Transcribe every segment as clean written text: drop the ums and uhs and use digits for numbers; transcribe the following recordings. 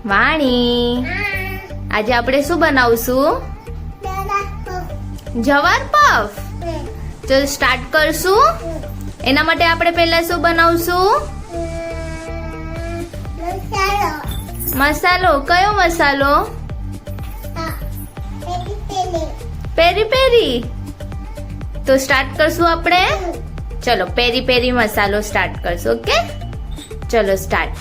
વાણી, આજે આપણે શું બનાવશું? જવાર પફ. ચલ સ્ટાર્ટ કરશું. એના માટે આપણે પહેલા શું બનાવશું? મસાલો. કયો મસાલો? પેરી પેરી. તો સ્ટાર્ટ કરશું આપણે. ચલો પેરી પેરી મસાલો સ્ટાર્ટ કરશું. ઓકે, ચલો સ્ટાર્ટ.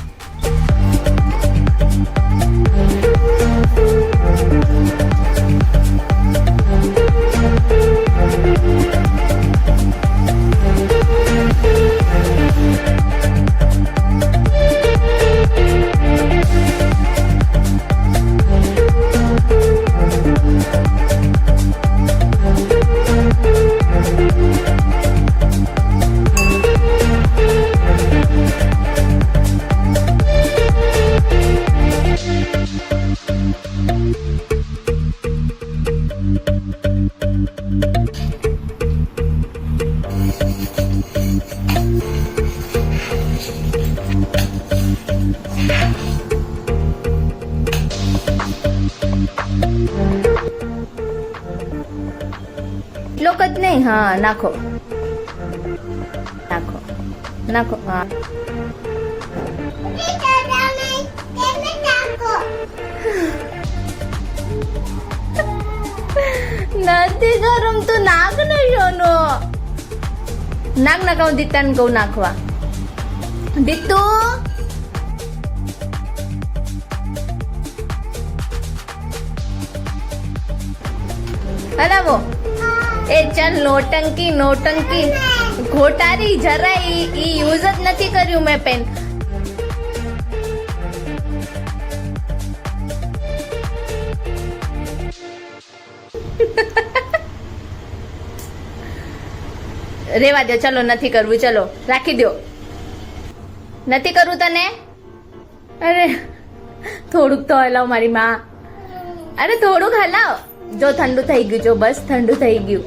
એટલો જ નહીં. હા, નાખો નાખો નાખો. હા, નથી ગરમ તો નાખ ને સોનો. નાખ નાખ. હું દીતાને કહું નાખવા. દીતુ, હલાવો. એ ચાલ, નોટંકી નોટંકી. ઘોટારી જરા ઈ યુઝ જ નથી કર્યું મેં પેન. રેવા દો. ચલો નથી કરવું. ચલો રાખી દો. નથી કરવું તને? અરે થોડુંક તો હલાવ મારી માં. અરે થોડુંક હલાવ. જો ઠંડુ થઈ ગયું. જો બસ ઠંડુ થઈ ગયું.